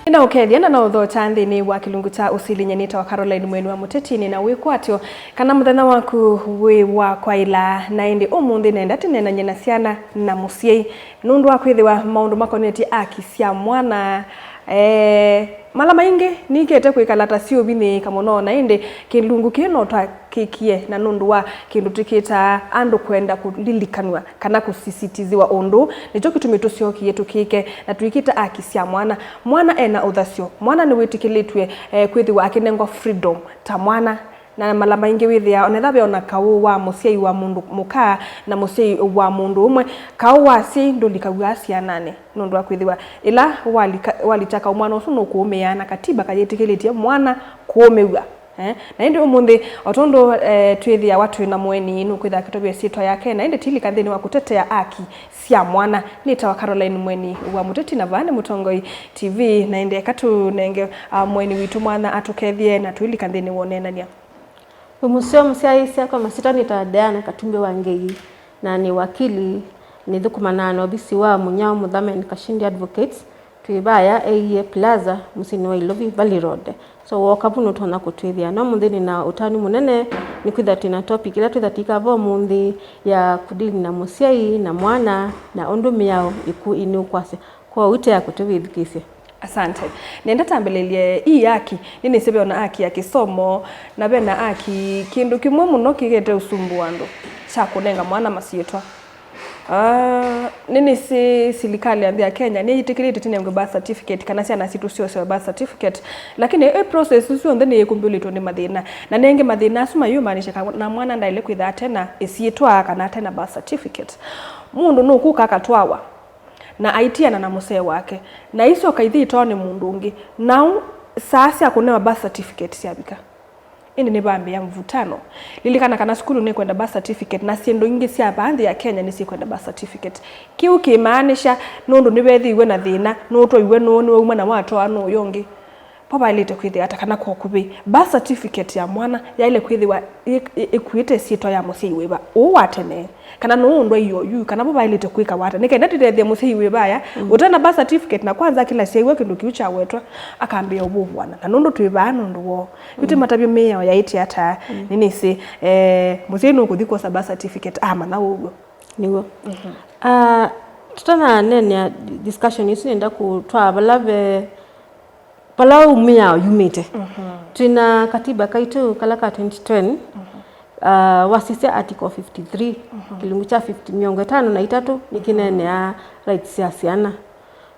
Ina ukethiana na utho chanthi ni wa kilungu cha usili nyenita wa Caroline mwenu wa mutetini na wikwatyo kana muthenya waku wi wa kwaila na indi umuthi nenda tinena nyina ciana na muciei nundu wa kwithiwa maundu makoneti aki cia mwana mala maingi nikete kwikalata cio bini kamuno na indi kilungu kino twakikie na nundu wa kindu tikita andu kwenda kulilikanwa kana kusisitiziwa undu nicho kitumi tuciokie tukike na twikita aki cia mwana ena uthacio mwana ni witikilitwe kwithiwa akinengwa freedom ta mwana na mala maingi withia onetha be ona kau wa muciei wa mundu muka na muciei wa mundu umwe kau wasi ndulikawa cianane nundu wa kwithiwa ila walitaka mwana ucu no kuumeana katiba kayitikilitie mwana kuumewa na indi umuthi otondo twithia watu na mweni inu kwitha kitobia sitwa yake na indi tili kanthini wa kutetea aki cia mwana nita wa Caroline mweni wa muteti na vane Mutongoi TV na indi katu nenge mweni witu mwana atukethie na twili kanthini wonenania Museo msiaisia kwa masita nitadeana Katumbe Wangei na ni wakili ni thukumanano obisi wa Munyao Muthamen Kashindi Advocates tuibaya AE Plaza musini wa Ilovi Valley Road so wakabuno tona kutwithia no muthini na utani munene ni kwithati na topic ila twithatika vo muthi ya kudili na musiai na mwana na ondumi yao iku ini ukwase kwa wite ya kutwithikise. Asante. Nenda tambelelie hii aki nini sebe ona aki ya kisomo na bena aki kindu kimwe muno kigete usumbuando cha kunenga mwana masietwa. Nini serikali ya Kenya ni yitikirite tine birth certificate kana cia situ sio birth certificate lakini process sio ndene yekumbulitwo ni mathina na nenge mathina asuma yumanisha na mwana ndaile kwitha tena isietwa kana tena birth certificate mundu no kukakatwawa na aitiana na musee wake na iso kaithi itone mundu ungi na sasa akunewa birth certificate ciabika indi ni bambi ya mvutano lilikana kana skulu ni kwenda birth certificate na siendo ingi cia baadhi ya Kenya ni si kwenda birth certificate kiu kimaanisha nundu ni bethiwe na thina nuto iwe no ni uma na watu anu yongi papa ilete kwithi hata kana kwa kubi birth certificate ya mwana ya ile kwithiwa ikuite sito ya musei weba uwatene kana no ndo iyo yu kana papa ilete kwika wata nikaenda tithia musei weba ya utana birth certificate na kwanza kila siwe kindu kiucha wetwa akambia ububwana na nundu twiba nundu wo yute matabio meya ya iti hata nini si musei no kuthiko sa birth certificate ama na ugo niwo tutana nene discussion yisu nenda kutwa balave Palau umia yumite. Tuna katiba kaitu kalaka 2010 wasisia article 53 kilungu cha 53 na itatu nikinene ya rights ya ciana.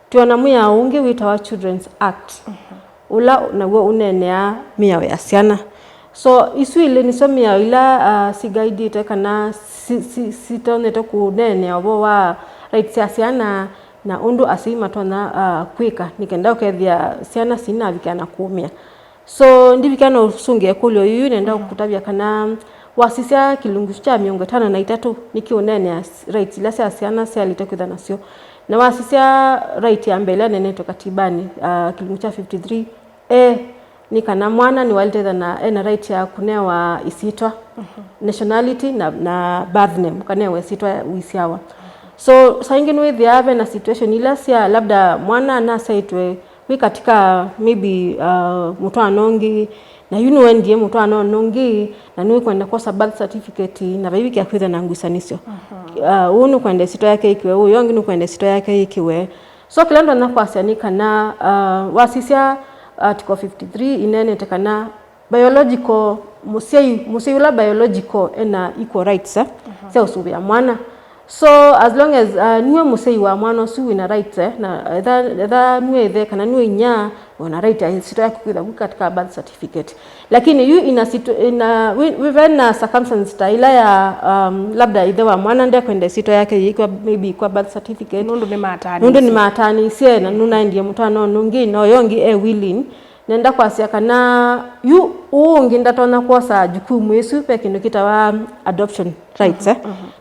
Tuona muya ungi wita wa Children's Act. Ula nawo unene ya miya ya ciana. So isu ile nisomia ila sigaidite kana sitonete kunene obo wa rights ya ciana na undu asima tona kwika nikenda ukethia ciana sina vikana kumia so ndivikana usunge kulyo yu nenda kukutabia kana wasisia kilungu cha 53 nikionene rights ila cia ciana cia litekutha nacio na wasisia right ya mbele nene to katibani kilungu cha 53 ni kana mwana ni waliteza na ena right ya kunewa isitwa nationality na birth name kanewa isitwa uisiawa. So saingine with the have na situation ila sia labda mwana na saitwe we katika maybe mtu anongi na ndiye mtu anongi na niwe kwenda kosa birth certificate na bibi kia kwitha na ngusanisio unu kwenda sito yake ikiwe uyongi nu kwenda sito yake ikiwe so kilando na kwasianika na wasisia article 53 inene tekana biological musei la biological ena equal rights sia usubi ya mwana. So as long as niwe musei wa mwana su ina right na either niwe the kana niwe nya wana right ya sito yake kwitha katika birth certificate lakini yu ina even na circumstance ila ya labda either wa mwana ndiye kwenda sito yake iko maybe kwa birth certificate nundu ni matani sie na nuna ndiye mutano nungi no yongi willing nenda kwasia kana yu ungi ndatona kosa jukumu yesu pe kindu kitawa adoption rights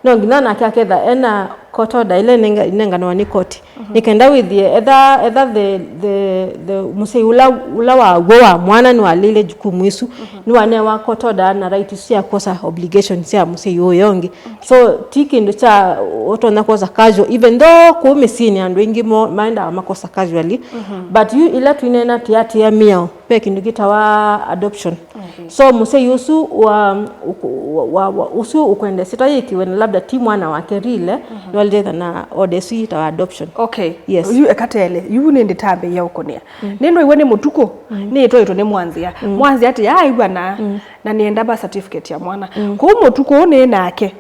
no ngina na kyaketha ena court order ile nenganwa ni court nikenda with the either the musei ula wa mwana ni walile jukumu isu ni wane wa court order na right sia kosa obligation sia musei oyongi so tiki ndo cha otona kosa casual even though kumesini andu ingi maenda makosa casually but you ila twinena tiati ya mio peki ndikitawa adoption so musei usu usu ukwende sitayiki when labda ti mwana wake rile walidetha na odesi ta adoption okay yes you ekatele you nende tabe ya ukonia neno iwe ni mutuko ni ito ni mwanzia mwanzia ati ya iwa na nienda ba certificate ya mwana kwa mutuko ne nake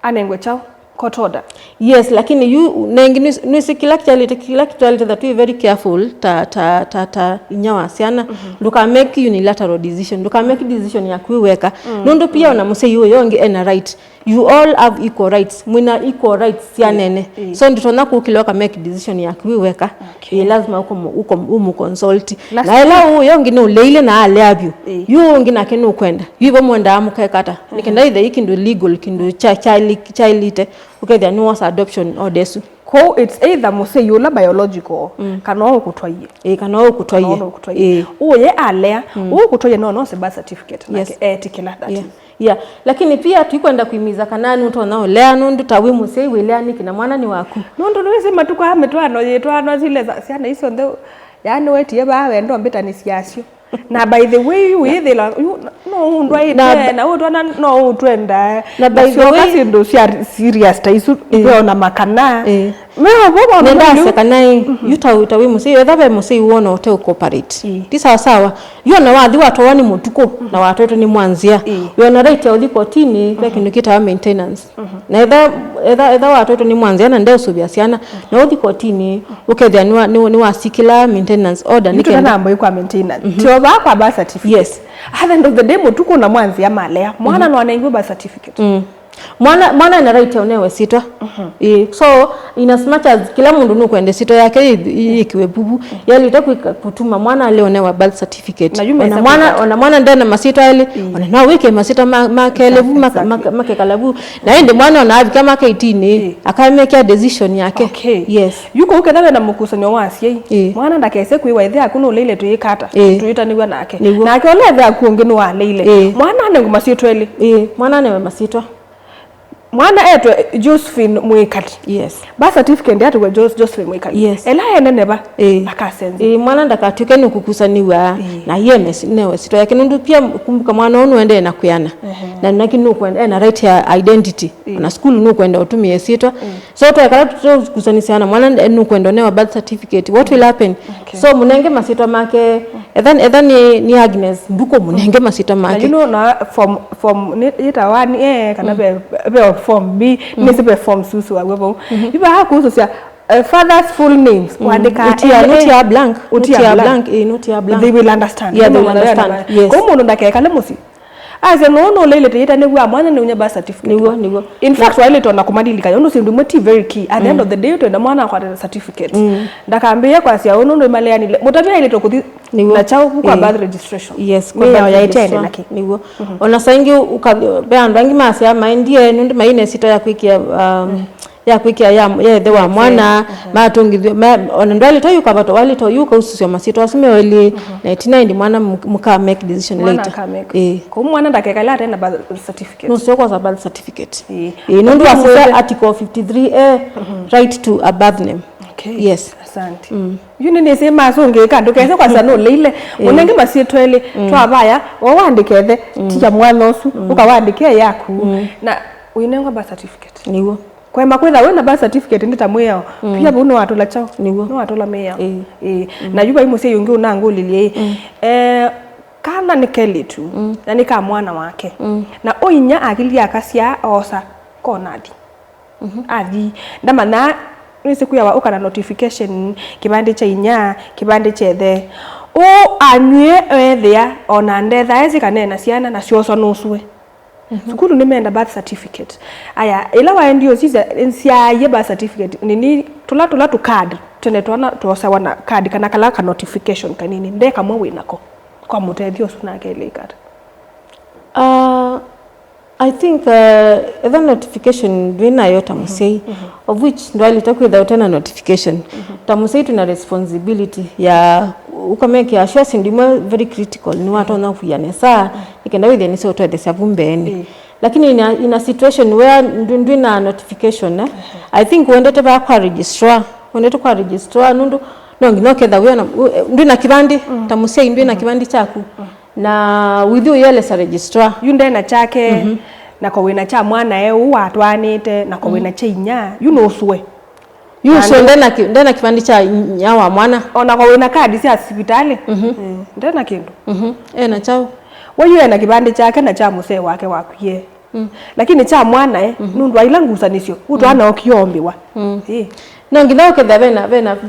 anengwe chao court order yes lakini you nengi nisi kila kitu that we very careful ta inyawa siana nduka make unilateral decision nduka make decision ya kuiweka nundu pia una musei yongi ena right you all have equal rights mwina equal rights sianene so nditona kukiloka make decision ya kuiweka lazima uko consult na ela yongi no leile na aleabyu yongi na kenu kwenda yibo mwenda amukekata nikenda either ikindu legal kindu child okay there no was adoption or desu ko it's either musei yola biological kana okutwaye kana okutwaye uye alea okutwaye no se birth certificate like etikela that yeah lakini pia tuikwenda kuimiza kanani utonao lea nundu tawi musei weleani kina mwana ni waku nundu niweze matuko ametwano yetwano zile siana iso ndo yani wetie bawe ndo mbetani siasio na by the way we the no ndwa ite na utwana no utwenda na by the way ndo serious ta isu na makana meho bobo nenda sekanai utawi musei ethabe musei wona ote cooperate ti sawa yona wathi watowani mutuko na watoto ni mwanzia yona right ya uliko tini peke nikita maintenance na etha watoto ni mwanzia na ndio subiasiana na uliko tini ukethia ni wasikila maintenance order nikenda nambo iko maintenance tio ba birth certificate yes at the end of the day mutuko na mwanzia malea mwana no anaingwa birth certificate mwana na right onewe sitwa so in as much as kila mundu nukwende sitwa yake ikiwe bubu yali kutuma mwana leonewa birth certificate ona mwana ndena masitwa ile ona na wiki masitwa makelevu makekalabu na ende mwana ona abi kama 18 akamekea decision yake yes yuko ukethabe na mukusanyo wasie mwana ndakese kuiwa ithe akuno leile tuikata tuitaniwa nake nake ole ithe akuonge no wa leile mwana ne ngumasitwa ile mwana ne masitwa mwana etwe Josephine Mwikati yes birth certificate yatwe Josephine Mwikati yes ela ene ba akasenze mwana ndakatuke ni kukusaniwa na yemes newe sito yake nundu pia kumbuka mwana onu ende na kuyana na nakinu kwenda na right ya identity na school nu kwenda utumie sito so to yakala tukusanisiana mwana nu kwenda newa birth certificate what will happen so munenge masito make ethan ni Agnes nduko munenge masito make you know na from ita wani kana be form B nisipe form susu wabo iba hakuhusu sia father's full names kuandika utia blank they will understand yeah they will understand yes ko mundu ndakeka lemusi aze no lele teta ne gwa mwana ne unya birth certificate nigo in fact wale tona kumadilika yono sindu moti very key at the end of the day to mwana kwa certificate ndakambia kwa sia ono ndo maleani mutabia ile tokuthi na chao kwa birth registration yes kwa ya itende naki nigo ona sangi ukabeandu angi masia mindie nundu maine sita ya kwikia ya kwikia ya the wa mwana matungi ona ndali to yuka bato wali to yuka ususio masito asime wali 99 mwana muka make decision later ko mwana ndakeka la tena birth certificate no sio kwa birth certificate nundu asisa article 53A right to a birth name yes asante yuni nisema songe kandu kese kwa sano leile unenge masitwele twabaya wawandikethe tia mwana osu ukawandike yaku na uinengwa birth certificate niwo kwa makwetha wena birth certificate ndita mweo pia buno watola chao no watola meya na yuba imuse yungi unangu lilie kana nikeli tu na nika mwana wake na oinya akili akasia osa konadi athi ndamana nisiku ya ukana notification kibande cha inya kibande chethe o anywe ethia ona ndetha ezi kanena ciana na cioso nuswe sukulu nimeenda birth certificate aya ila waendio sisa nsia birth certificate nini tula tu card tene twana tuosawa na card kana kala ka notification kanini ndeka mwe winako kwa mutethio suna kele card I think the notification dwina tamusei of which ndo alitoka without a notification. Tamusei tuna responsibility ya ukameke ashwa sindimo very critical ni watu na kuyane saa ikenda with ni soto de savumbeni. Lakini in a situation where dwina notification I think wendete ba kwa registrar nundu nonginoke da we dwina kibandi tamusei dwina kibandi chaku na with you yele sa registrar yunde na chake na ko wina cha mwana watwanite na ko wina cha inya swe yuso ndena kipandi cha nyawa mwana ona ko wina kadi cia hospitali ndena kindu na chao wayu na kipandi chake na cha musee wake wakuye lakini cha mwana nundu ailangusa nisio utwana okiombiwa nonginoke da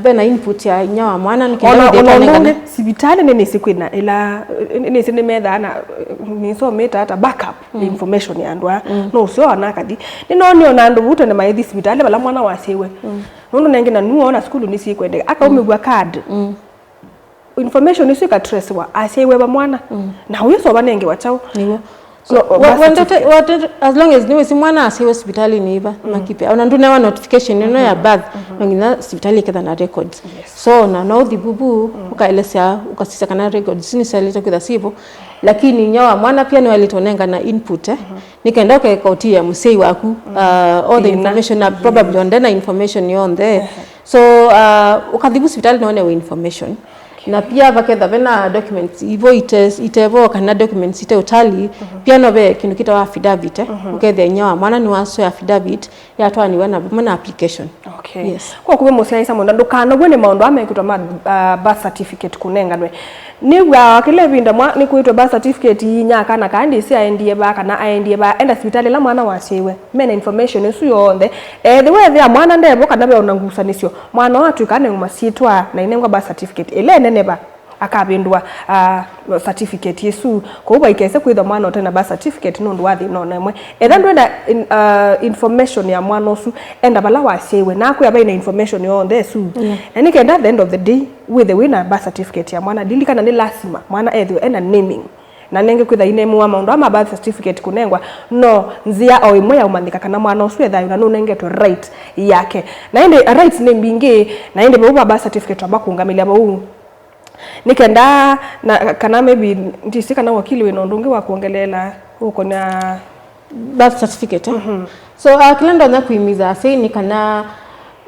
bena input ya nyawa mwana ona hospitali nini siku ila ni sinemedha na ni so meta hata backup information ya ndwa no sio anakadi ninoni ona ndu buto ne maithi hospitali bala mwana wasewe nundu nengina nuona skulu ni sikwende aka umegwa card information isi ka trace wa asewe ba mwana na huyo so banenge wachao niwo as long as niwe si mwana asi hospitali ni iba makipe ona ndu na notification no ya birth ngina hospitali kedha na records so na no dibubu ukaelesa ukasisa kana records ni salita kwa sipo lakini nyawa mwana pia ni walitonenga na input nikaenda kwa kautia musei waku all the information na probably on the information on there so ukadhibu hospitali naone information na pia baketha bena documents ivo itevo kana documents ite utali pia nobe kindu kita wa affidavit ukethe nyawa mwana ni waso affidavit yatwa ni wana mwana application yes kwa kuwe musia isa monda ndukano bwene maondo amekutwa birth certificate kunenganwe ni wa kile binda mwa ni kuitwa birth certificate nyaka na kandi si aendie ba kana aendie ba enda hospitali la mwana wasiwe mena information isu yonde the way there mwana ndebo kana be onangusa nisio mwana watu kana ngumasitwa na inengwa birth certificate ele neneba akabindwa certificate yesu kuba ikese kwitha mwana otena birth certificate nundu wathi nonemwe etha ndwenda information ya mwana osu enda bala wasiwe na ku yabaina information yonde su na nikenda at the end of the day with the winner birth certificate ya mwana dilikana ni lazima mwana ethiwe ena naming na nenge kwitha inemu wa maundu ama birth certificate kunengwa no nzia o imwe ya umandika kana mwana osu etha na no nengetwe right yake na inde rights name bingi na inde bo birth certificate abakungamili abo nikenda na kana maybe ndisika na wakili weno ndungi wa kuongelela huko na birth certificate so kilendo na kuimiza sei nikana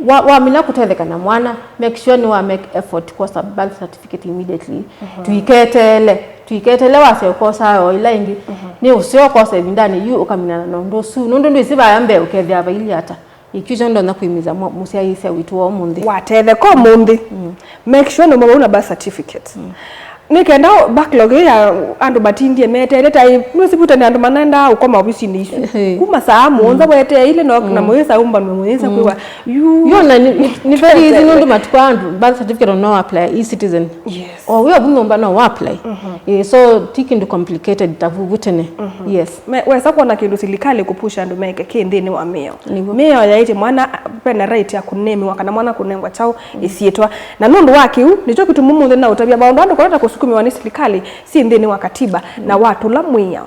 wa mina kutetheka na mwana make sure ni wa make effort kwa sababu birth certificate immediately tuiketele wase kosa o ila ingi ni usio kosa ndani yu ukamina na ndo su ndo isiba yambe ukethia baili hata ikijo ndo na kuimiza musia yise witu wa mundi watele ko mundi make sure no mwana birth certificate nikenda backlog ya andu batindie mete tai nusiputa ni andu manenda ukoma obisi ni isu kuma saa muonza wete ile no na mweza umba mweza kwa you na ni very easy ndo matukwa andu birth certificate no apply e-citizen or we have no apply so tiki ndo complicated tavuvutene yes wesa kuona kindu silikale kupusha andu meke kindini wa meo yaite mwana pena right ya kunemi wakana mwana kunengwa chao isietwa na nundu wake nicho kitu mumu na utabia baundu andu kwa kusukumiwa ni serikali si ndini wa katiba na watu la mwiya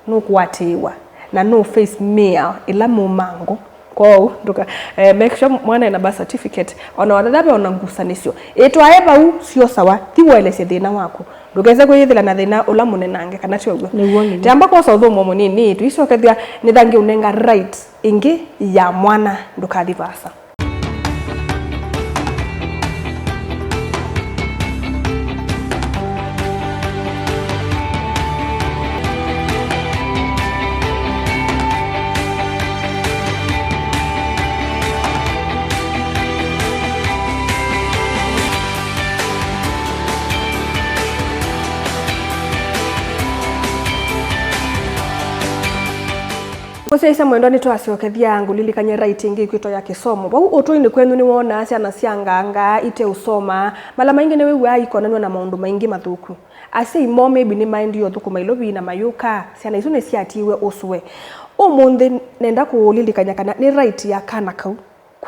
nukuwatiwa na no face meal ila mumango kwa nduka make sure mwana ina birth certificate ona wadadabe onangusa nisio etwa eba sio sawa tiwelese thina wako ndugeze kuyithila na thina ula munenange kana tiogo tamba kwa sautho momo ni tuisokethia ni thangi unenga right ingi ya mwana ndukadivasa Museisa mwendo ni twasiokethia angu lilikanye writing ikwito ya kisomo. Wau utwini kwenu ni wona ciana cianganga ite usoma mala maingi ne wewe aikonanwa na maundu maingi mathuku. Ase imo maybe ni mind yo thuku mailobi na mayuka ciana isu ne ciatiwe uswe. Umundi nenda kulilikanya kana ni right ya kana kau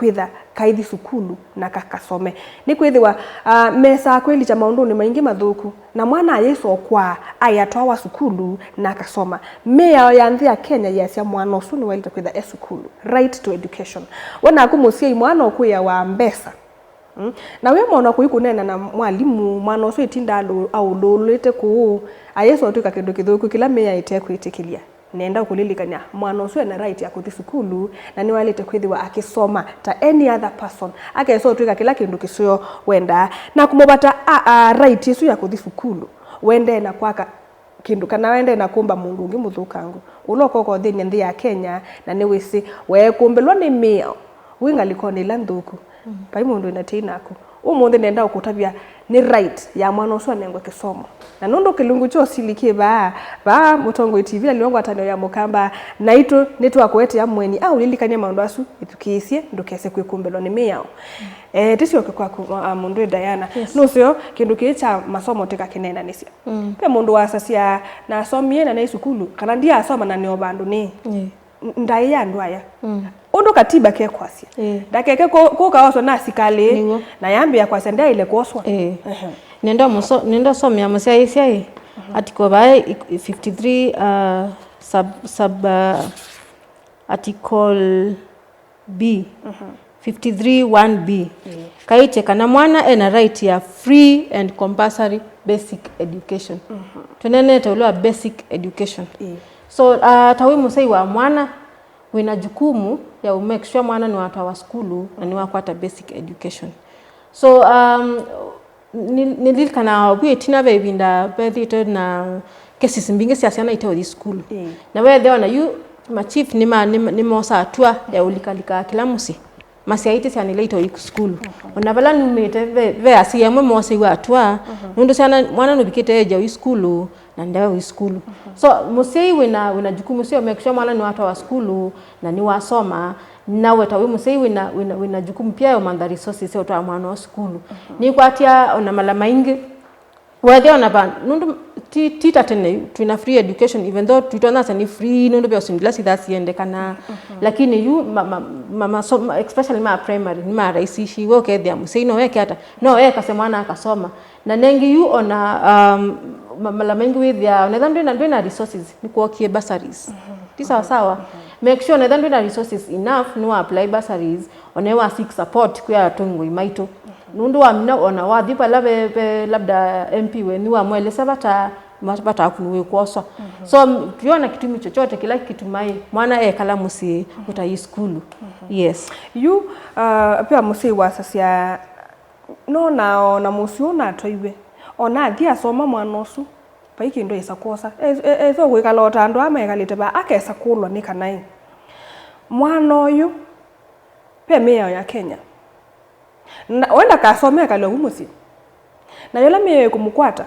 kwitha kaithi sukulu na kakasome ni kwithiwa mesa kweli cha maundu ni maingi mathuku na mwana yeso kwa ayatwa sukulu na kasoma mea ya nthi ya Kenya yasia mwana usu ni walita kwitha sukulu right to education wana akumusia mwana okuya wa mbesa na we mwana kuikunena na mwalimu mwana usu itinda au lolete ku ayeso atuka kindu kithuku kila mea ite kwitikilia nenda kulilikanya mwana usu na right ya kuthi sukulu na ni walite kwithiwa akisoma ta any other person akeso tuika kila kindu kisio wenda na kumubata right isu ya kuthi sukulu wende na kwaka kindu kana wende na kumba mundu ungi muthukangu ulokoko thini nthi ya Kenya na ni wisi we kumbelwa ni mio wingalikoni la nthuku pai mundu ina tinaku umuthi nenda ukutabia ni right ya mwana usu anengwe kisomo na nundu kilungu cho siliki ba mutongo TV aliongo atano ya mukamba na itu nitu akwete ya mweni au lilikanya maundu asu itukiisie ndukese kwikumbelwa ni miao tisio kwa mundu Diana nucio kindu kicha masomo tika kinenda nisio pe mundu wasasia na asomie na sukulu kana ndia asoma na nio bandu ni ndai ya ndwaya undu katiba ke kwasia dakeke ko kaoso na sikale na yambia kwa senda ile koswa nenda somya musia isia article by 53 sub article B 53 1B kaiche kana mwana ena right ya free and compulsory basic education tunene tauliwa basic education so tawi musai wa mwana wina jukumu ya make sure mwana ni watu wa skulu na ni wakwata basic education so nilikana we tina bebinda bedhito na kesi mbinge siasiana ite wa skulu na we there na you ma chief ni mosa atua ya ulikalika kila musi masiaite siani leito skulu onavala numete ve asiyamwe mosa wa atua nundu sana mwana nubikite eja wa skulu na ndawa wa skulu so musei wina jukumu sio make sure mwana ni watu wa skulu na ni wasoma na wetawe musei wina jukumu pia ya mandhari resources sio toa mwana wa skulu ni kwatia ona mala maingi whether ona ba nundu tita tene tuna free education even though tutona sana free nundu bya sindila sida siende kana lakini you mama so especially ma primary ni ma raisishi woke thia musei no weke hata no weka semwana akasoma na nengi you ona mala mengi with ya unadha ndina resources ni kuokie bursaries tisa sawa make sure unadha ndina resources enough no apply bursaries onewa seek support kwa tungu imaito nundu wa mina ona wadhipa labda MP weni wa mwelesa bata kunuwe kuoswa so tuona kitumi chochote kila kitumai mwana kala musi utai skulu yes you pia musi wasasia no na musi ona toiwe ona thia soma mwana osu paiki ndo isakosa ezo gwikalota ndo amekalite ba akesa kulwa ni kanai mwana oyu pia mea ya Kenya na wenda kasomea kale umusi na yola mie kumukwata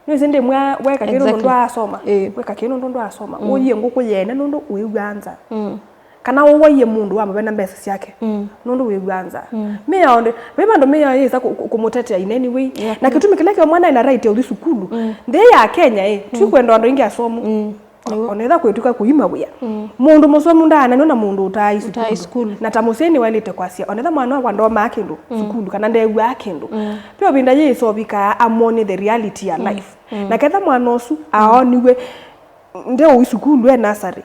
nizinde mwa weka kino ndo asoma weka kino ndo asoma uye nguko yena ndo uyiganza kana woye mundu wa mabena mbesa yake ndo uyiganza mie aonde beba ndo mie yeza kumutetea in any way na kitumi kile mwana ina right ya udisukulu nde ya Kenya tukwenda ndo ingi asomo oneza kwetuka kuima buya mundu musomu ndana nona mundu utai skulu na tamuseni walite kwasia oneza mwana wa ndo makindu skulu kana ndewe akindu pio binda yeso bika amone the reality ya life na ketha mwana osu aoniwe ndeo skulu nursery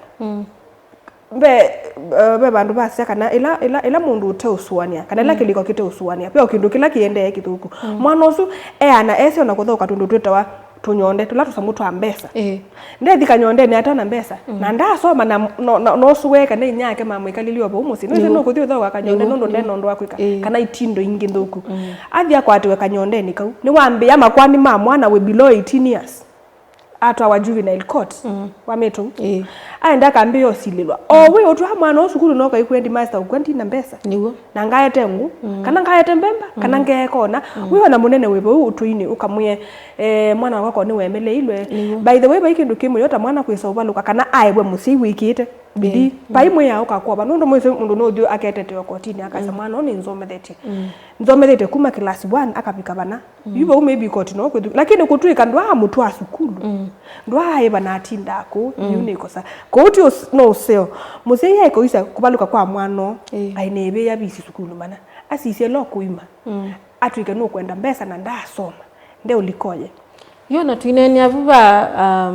be bandu basia kana ila mundu uteusuania kana la kiliko kiteusuania pio kindu kila kiende kithuku mwana osu ana ese ona kuthoka tundu twetawa tunyonde tulatu samutu ambesa ndethi kanyonde ni atana mbesa na ndasoma na no suweka ne nyake mama ikalilio bo umusi no kuthio tho kanyonde nondo ndeno ndo akwika kana itindo ingi nthuku athia kwatiwe kanyonde ni kau ni wambia makwani ma mwana we below 18 years atwa wa juvenile court wametu aenda kambio sililwa we otu mwana osukuru no kaikwendi master ukwendi na mbesa niwo na ngaete ngu kana ngaete mbemba kana ngekona we na munene webo utuini ukamuye mwana wako ni wemele ilwe by the way ba ikindu kimwe yota mwana kwisa ubaluka kana aiwe musi wikite bidi paimwe ya ukakoba nundu mwese mundu no dio aketete okotini akaisa mwana oni nzomethete kuma class 1 akapika bana yuba maybe koti no kwedu lakini kutwika ndwa mutu asukulu ndwa eba na tindako yunikosa koti no seo musei yako isa kubaluka kwa mwana ainebe yabisi sukulu mana asise lokuima atwike no kwenda mbesa na ndasoma nde ulikoje yona twineni avuba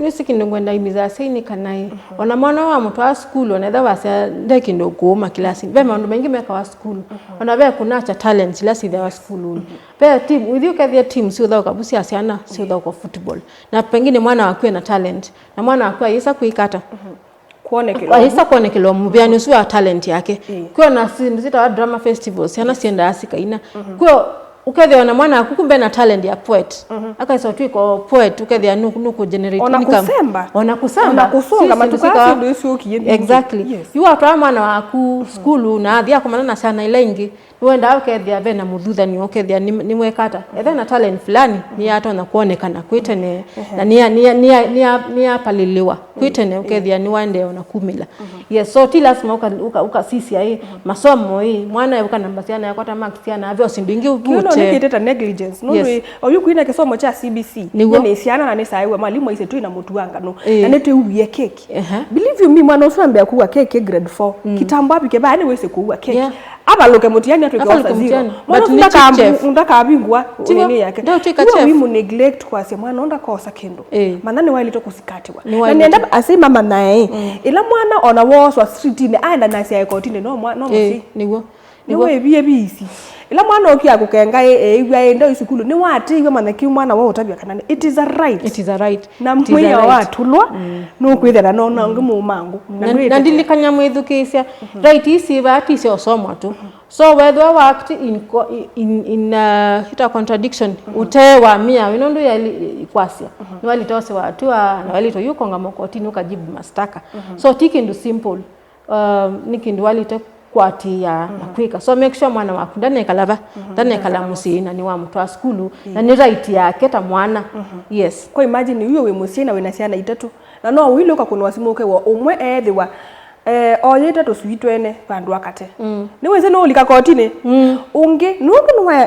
nisi kindongwenda imiza saini kanai ona mwana wa mtu wa school ona da wasa ndeki ndo kuoma kilasi be mandu mengi meka wa school ona be kunacha talent lasi da wa school be team with you kadhia team sio da kabusi asiana sio da kwa football na pengine mwana wake na talent na mwana wake yesa kuikata yesa kuone kilo mbiani usio talent yake kwa na sita wa drama festivals yana sienda asika ina kwa ukethia na mwana akukumbe na talent ya poet akaisa twiko poet ukethia nuku generate income ona kusamba kusunga matukasi ndio sio kiyendi exactly you are mwana waku school na athia komana sana ilengi wenda ukethia be na muthutha ni ukethia ni mwekata etha na talent fulani ni hata na kuonekana kwitene na ni apaliliwa kwitene ukethia ni wande ona kumila yes so ti lazima uka sisi ai masomo hii mwana yuka namba siana yakota marks siana avyo sindingi ukute nikiteta negligence no oyukuina kisomo cha CBC ni siana na nisaiwe mwalimu aise tu ina mutu wanga no na netu uye keki believe you me mwana usambe akuwa keki grade 4 kitambo abike ba ni wese kuwa keki abaloke mutiani atukosa zero mwana ndaka abingwa nini yake wewe mu neglect kwa sema mwana onda kosa kendo manani wali to kusikatiwa na nienda ase mama naye ila mwana ona woswa street ni aenda na sia ikotini no musi niwe biye bisi ila mwana okia kukenga igwa endo isukulu ni watiwe manaki mwana wa utabia kanani it is a right na mwiya watulwa no kwithera no ngimu mangu na ndilikanya mwithukisia right isi bati sio somo tu so whether we act in hita contradiction utewa mia winondu ya ikwasia ni walitose watu na walito yuko ngamokotini ukajibu mastaka so tikindu simple nikindu walito kwati ya nakwika so make sure mwana waku ndane kalava ndane kalamusi na ni wa mtu wa skulu na ni right yake ta mwana yes kwa imagine uyo we musina we nasiana itatu na no wilo ka kunwa simuke wa umwe ethiwa oyeta to suitwene bandu akate ni weze no lika kotine unge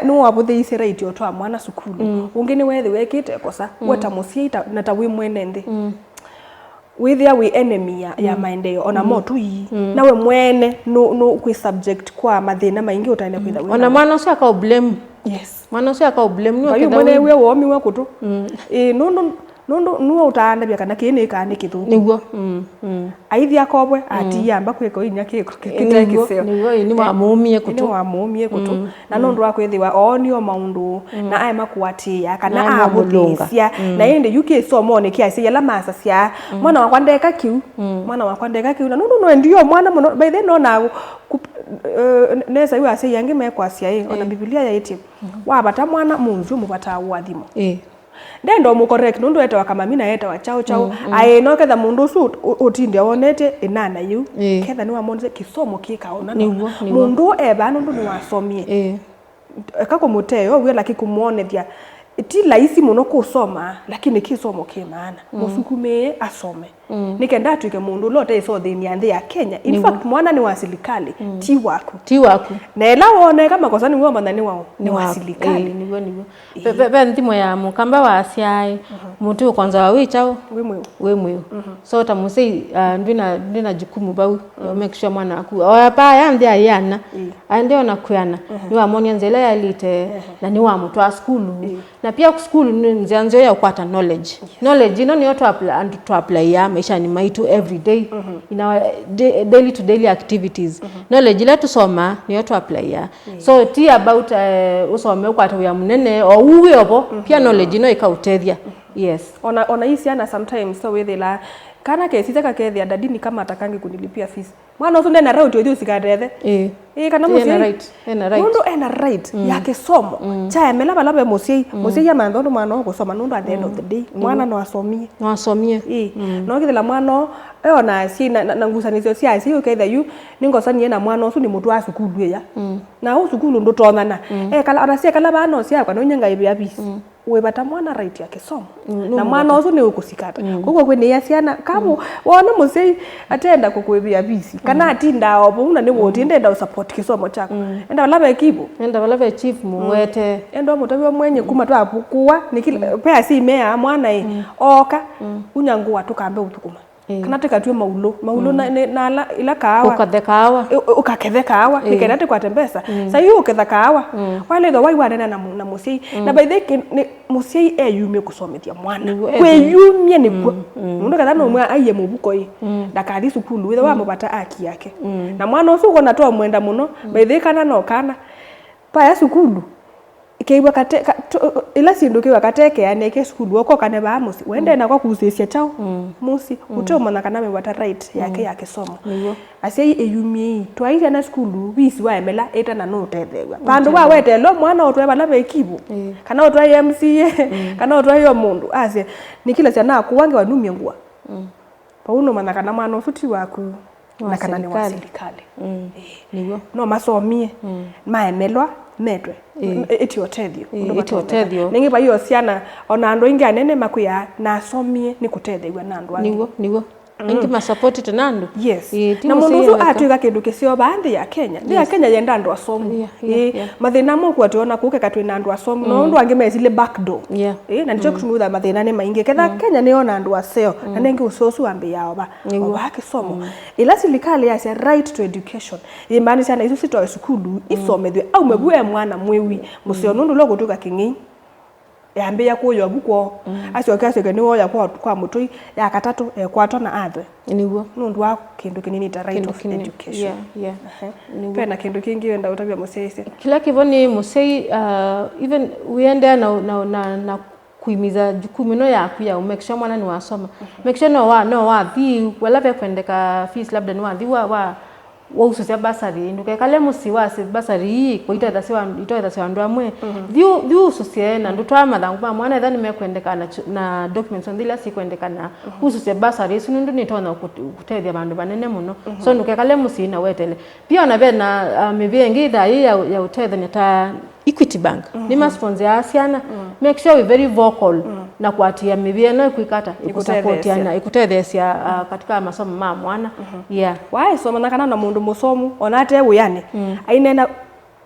no wabuthe ise right yo twa mwana sukulu unge ni wethe wekite kosa weta musiita na tawi mwene ndi withia we enemy ya maendeleo ona motu hii nawe mwene no ku subject kwa mathina maingi utaenda kwitha ona mwana ucio aka blame mwana ucio aka blame ni oketha mwene we womi we kutu no utaanda bia kana kini kani kithu niguo aithi akobwe atiyamba kwiko inya kiko kitekiseo niguo ni wa muumie kutu na no ndwa kwithiwa onio maundu na ai makuatia kana abulunga na inde UK so mone kiasi yala masa cia mwana wakwa ndeka kiu na no ndio mwana by then no na nesa yu ase yangi mekwasia ona Biblia yaiti wabata mwana munju mubata wathimo ndendo mu correct nundu eta kama mina eta wa chao ai no ketha mundu su utinde onete inana yu ketha ni wa monze kisomo kikaona mundu eba nundu ni wasomie kako muteo wela kikumuonethia ti laisi muno kusoma lakini kisomo kimaana musukume asome nikenda tuike mundu lote so thini ande ya Kenya in fact mwana ni wa serikali ti waku na ela wone kama kosa ni woma ndani wao ni wa serikali nigo be ndimo ya mukamba wa asiai mutu kwanza wa wichao we mwe so tamusei ndina jukumu bau make sure mwana aku oyapa yande ayana ande ona kuyana ni wa monia nzela ya lite na ni wa mutu wa school na pia school nzianzo ya kupata knowledge ino ni to apply ya maisha ni maitu every day in our daily to daily activities knowledge ile tusoma ni to apply ya so ti about usome ukwata ya munene o uwe opo pia knowledge ino ikautethia yes ona hii siana sometimes so with la kana kesi zaka kethia dadini kama atakangi kunilipia fees mwana uso ndena route uthi usikadethe kana musi mundu ena right yake somo cha emela balabe musi ya mando mwana gusoma nundu at the end of the day mwana no asomie no kithela mwana ona si na ngusanizio cia si uketha yu ningosanie na mwana uso ni mutu wa sukulu ya na u sukulu ndo tonana kala ona cia kala bana cia kwa no nyanga ibia bisi webata mwana right ya kisomo na mwana ucio ni ukusikata kuko kwini ya ciana kamu wona musei atenda kukwibia bisi kana atinda obo una ni woti ndenda support kisomo chako enda laba kibo enda laba chief muwete endo mutabyo mwenye kuma twapukua nikila pea si mea mwana oka unyangua tukambe utukuma kana tekatwe maulo na ila kawa ukakethe kawa nikenda tekwate mbesa sa hiyo uketha kawa wale ndo wai wanena na musei na by the musei eyume kusomethia mwana kweyumye nikwo mundu kana no mwa aiye mubuko ndakathi sukulu withe wa mubata aki yake na mwana ucio gona to mwenda muno by the kana no kana pa ya sukulu ikeiwa kate ila sindu kiwa kateke aneke sukulu oko kane ba musi wende na kwa kusesia chao musi utomana kana me wata right yake yake somo asei eyumi twaija na sukulu bisi wa emela eta na no tethewa pandu wa wete lo mwana otwe bala be kibu kana otwe MCA kana otwe yo mundu ase nikila sana kuwange wanumye ngwa pauno mana kana mwana ofuti waku na kana ni wa serikali nigo no masomie maemelwa medwe itiotedio ningi ba yo ciana ona andu ingi anene makuya na asomie ni kutethewa na andu nigo ingi ma support tenandu yes na mundu ucio atuiga kindu kicio bandi ya Kenya ndi ya Kenya yenda andu asomu mathina mo kwationa kuke katwina andu asomu no ndu angi mezile backdoor na ndicho kutumutha mathina ne maingi ketha Kenya ni ona andu aseo na ningi usosu ambi yao ba wake somo ila serikali ya right to education imani sana isu sito sukulu isomethwe au mebue mwana mwewi musio nundu lo gutuka kingi yambe ya kuyo buko acio kase ni woya kwa mutui ya katatu kwato na athwe niguo nundu wa kindu kinini ta right of education pena kindu kingi wenda utabia musese kila kivoni musei even uende na kuimiza jukumu no yaku ya make sure mwana ni wasoma make sure no wa vi wala vya kwendeka fees labda ni wa vi wa ususia basari nduke kale musiwase basari ko itoethasiwa ndu amwe vyu ususie na ndu twa mathangu mwana ethani mekwendekana na documents on thila si kwendekana ususie basari isu ndu nitona kutethia bandu banene muno so nduke kale musina wetele pia na bena mivie ngitha ya utethania ta Equity Bank ni masponse ya asiana make sure we very vocal na kuatia mivie no kuikata ikusapotiana ikutethesia katika masomo ma mwana wai soma kana na mundu musomu onate uyane ainena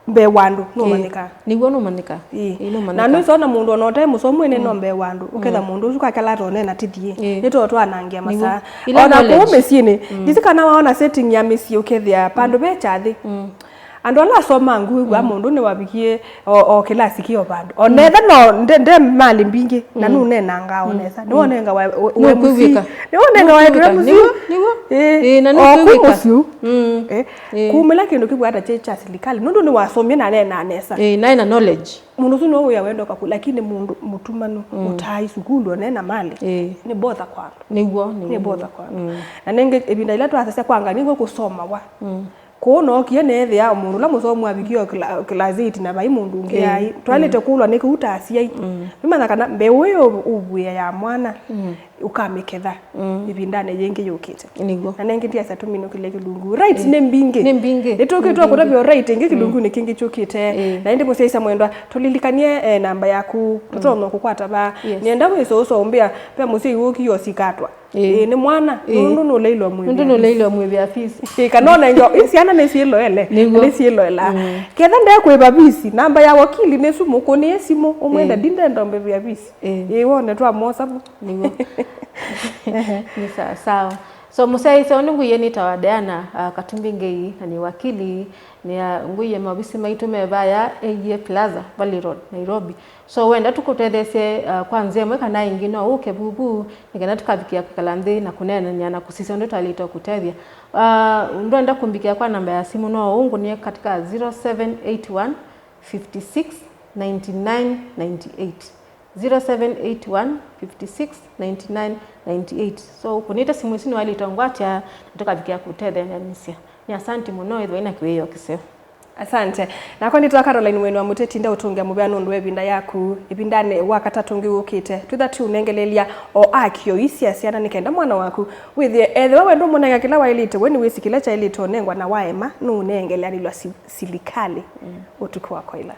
mbe wandu no manika niguo no manika na no sona mundu onote musomu ene no mbe wandu uketha mundu uka kala rone na tithie nito twanangia masa ona kumbe ciene ndisikana waona setting ya misi ukethia pandu be chathi ando la soma ngugwa mundu ne wabikie o kilasi kio bando onetha no nde mali mbingi na nune nanga onetha ni onenga wa kwivika ni onenga wa nigo na no kumela kindu kibwa ata checha serikali nundu ni wasomie na nena anesa na knowledge mundu suno uya wendo kwa lakini mundu mutumano utai sukulu onena mali ni botha kwa niguo ni botha kwa na nenge ebinda ila twasasa kwanga nigo kusoma wa kono kiene the ya mundu la musomo abikio klaziti na bai mundu ngiai twalete kulwa ne kuutasia bimana kana mbewe ubuya ya mwana ukameketha ibindane yenge yokete nigo na nenge ndia satumino kile kilungu right ne mbinge nitokitwa kutabyo right nge kilungu ne kingi chokete na ndi musesa mwendwa tulilikanie namba yaku tutono kukwata ba nienda weso usombia pe musi woki yosikatwa ni mwana nundu no leilo mwe bya fisi kanona ngo isiana ne sielo ele ne sielo ela ketha nda kweba bisi namba ya wakili ne sumu ko ne simo umwenda dinde ndombe bya bisi wone twa mosabu nigo ni sawa so musai so nguye ni tawadeana Katumbi Ngei ni wakili ni nguye mabisi maitu mebaya AE Plaza Valley Road Nairobi so wenda tukutethese kwanze mwe kana ingino uke bubu nikana tukabikia kalanthi na kunena nyana kusisi ndo talito kutethia ndo enda kumbikia kwa namba ya simu no ungu ni katika 0781 56 99 98 0781 56 99 98 so kunita simu isini wali tongwacha tukabikia kutethia nyanisia ni asante muno ithwa ina kiweyo kiseo asante na kwa nitwa Caroline Mwenu wa Muteti nda utungia mubya nundu ebinda yaku ibindane wakatatungi ukite twitha tu nengelelia o akio isi asiana nikenda mwana waku withie ethe wendo munenga kila wailite weni wisi kila cha ilite onengwa na waema no nengelea nilwa silikali utuku wako ila